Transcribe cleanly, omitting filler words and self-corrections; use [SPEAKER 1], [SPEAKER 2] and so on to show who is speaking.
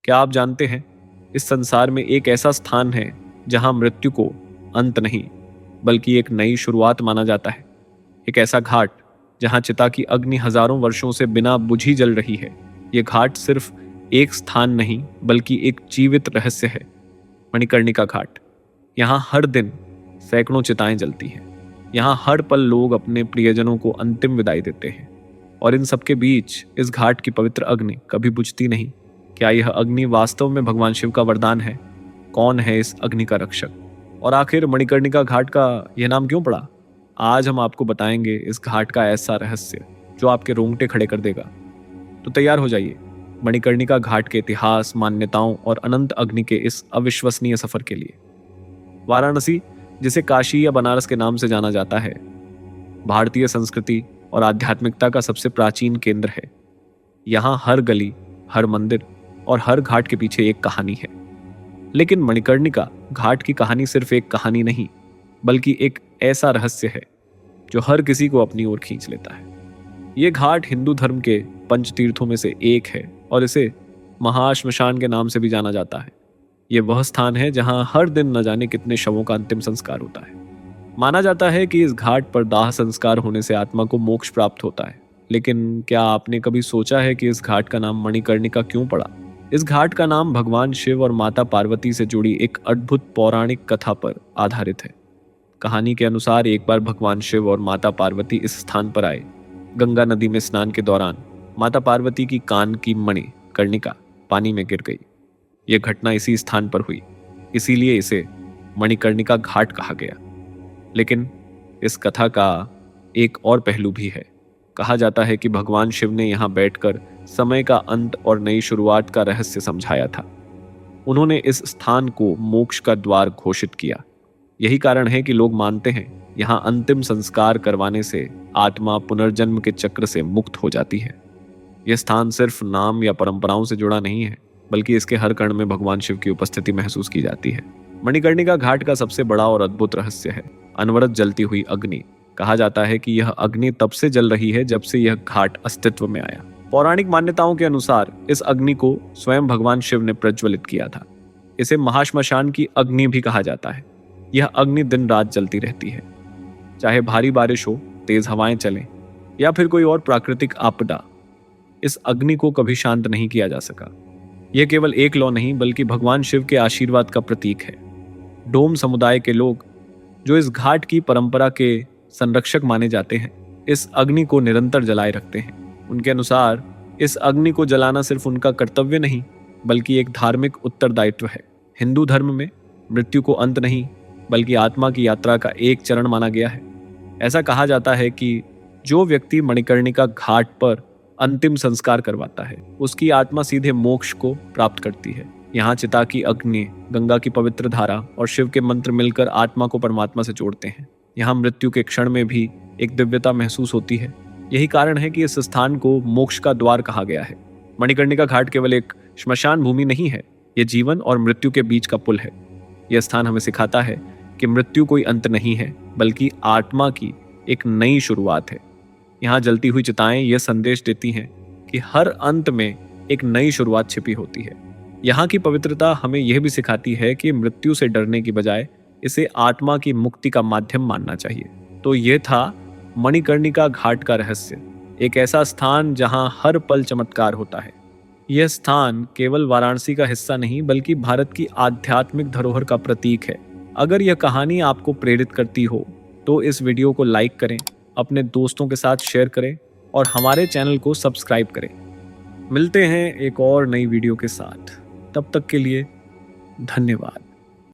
[SPEAKER 1] क्या आप जानते हैं, इस संसार में एक ऐसा स्थान है जहां मृत्यु को अंत नहीं बल्कि एक नई शुरुआत माना जाता है। एक ऐसा घाट जहां चिता की अग्नि हजारों वर्षों से बिना बुझी जल रही है। ये घाट सिर्फ एक स्थान नहीं बल्कि एक जीवित रहस्य है। मणिकर्णिका घाट। यहाँ हर दिन सैकड़ों चिताएं जलती हैं। यहाँ हर पल लोग अपने प्रियजनों को अंतिम विदाई देते हैं, और इन सबके बीच इस घाट की पवित्र अग्नि कभी बुझती नहीं। क्या यह अग्नि वास्तव में भगवान शिव का वरदान है? कौन है इस अग्नि का रक्षक? और आखिर मणिकर्णिका घाट का यह नाम क्यों पड़ा? आज हम आपको बताएंगे इस घाट का ऐसा रहस्य जो आपके रोंगटे खड़े कर देगा। तो तैयार हो जाइए मणिकर्णिका घाट के इतिहास, मान्यताओं और अनंत अग्नि के इस अविश्वसनीय सफर के लिए। वाराणसी, जिसे काशी या बनारस के नाम से जाना जाता है, भारतीय संस्कृति और आध्यात्मिकता का सबसे प्राचीन केंद्र है। यहाँ हर गली, हर मंदिर और हर घाट के पीछे एक कहानी है। लेकिन मणिकर्णिका घाट की कहानी सिर्फ एक कहानी नहीं बल्कि एक ऐसा रहस्य है जो हर किसी को अपनी ओर खींच लेता है। ये घाट हिंदू धर्म के पंच तीर्थों में से एक है और इसे महाश्मशान के नाम से भी जाना जाता है। ये वह स्थान है जहां हर दिन न जाने कितने शवों का अंतिम संस्कार होता है। माना जाता है कि इस घाट पर दाह संस्कार होने से आत्मा को मोक्ष प्राप्त होता है। लेकिन क्या आपने कभी सोचा है कि इस घाट का नाम मणिकर्णिका क्यों पड़ा? इस घाट का नाम भगवान शिव और माता पार्वती से जुड़ी एक अद्भुत पौराणिक कथा पर आधारित है। कहानी के अनुसार एक बार भगवान शिव और माता पार्वती इस स्थान पर आए। गंगा नदी में स्नान के दौरान माता पार्वती की कान की मणि कर्णिका पानी में गिर गई। यह घटना इसी स्थान पर हुई, इसीलिए इसे मणिकर्णिका घाट कहा गया। लेकिन इस कथा का एक और पहलू भी है। कहा जाता है कि भगवान शिव ने यहाँ बैठकर समय का अंत और नई शुरुआत का रहस्य समझाया था। उन्होंने इस स्थान को मोक्ष का द्वार घोषित किया। यही कारण है कि लोग मानते हैं यहाँ अंतिम संस्कार करवाने से आत्मा पुनर्जन्म के चक्र से मुक्त हो जाती है। यह स्थान सिर्फ नाम या परंपराओं से जुड़ा नहीं है बल्कि इसके हर कण में भगवान शिव की उपस्थिति महसूस की जाती है। मणिकर्णिका घाट का सबसे बड़ा और अद्भुत रहस्य है अनवरत जलती हुई अग्नि। कहा जाता है कि यह अग्नि तब से जल रही है जब से यह घाट अस्तित्व में आया। पौराणिक मान्यताओं के अनुसार इस अग्नि को स्वयं भगवान शिव ने प्रज्वलित किया था। इसे महाश्मशान की अग्नि भी कहा जाता है। यह अग्नि दिन रात जलती रहती है, चाहे भारी बारिश हो, तेज हवाएं चलें या फिर कोई और प्राकृतिक आपदा। इस अग्नि को कभी शांत नहीं किया जा सका। यह केवल एक लौ नहीं बल्कि भगवान शिव के आशीर्वाद का प्रतीक है। डोम समुदाय के लोग, जो इस घाट की परंपरा के संरक्षक माने जाते हैं, इस अग्नि को निरंतर जलाए रखते हैं। उनके अनुसार इस अग्नि को जलाना सिर्फ उनका कर्तव्य नहीं बल्कि एक धार्मिक उत्तरदायित्व है। हिंदू धर्म में मृत्यु को अंत नहीं बल्कि आत्मा की यात्रा का एक चरण माना गया है। ऐसा कहा जाता है कि जो व्यक्ति मणिकर्णिका घाट पर अंतिम संस्कार करवाता है उसकी आत्मा सीधे मोक्ष को प्राप्त करती है। यहाँ चिता की अग्नि, गंगा की पवित्र धारा और शिव के मंत्र मिलकर आत्मा को परमात्मा से जोड़ते हैं। यहाँ मृत्यु के क्षण में भी एक दिव्यता महसूस होती है। यही कारण है कि इस स्थान को मोक्ष का द्वार कहा गया है। मणिकर्णिका घाट केवल एक श्मशान भूमि नहीं है, यह जीवन और मृत्यु के बीच का पुल है। यह स्थान हमें सिखाता है कि मृत्यु कोई अंत नहीं है बल्कि आत्मा की एक नई शुरुआत है। यहाँ जलती हुई चिताएं यह संदेश देती हैं कि हर अंत में एक नई शुरुआत छिपी होती है। यहाँ की पवित्रता हमें यह भी सिखाती है कि मृत्यु से डरने की बजाय इसे आत्मा की मुक्ति का माध्यम मानना चाहिए। तो यह था मणिकर्णिका घाट का रहस्य, एक ऐसा स्थान जहाँ हर पल चमत्कार होता है। यह स्थान केवल वाराणसी का हिस्सा नहीं बल्कि भारत की आध्यात्मिक धरोहर का प्रतीक है। अगर यह कहानी आपको प्रेरित करती हो तो इस वीडियो को लाइक करें, अपने दोस्तों के साथ शेयर करें और हमारे चैनल को सब्सक्राइब करें। मिलते हैं एक और नई वीडियो के साथ। तब तक के लिए धन्यवाद।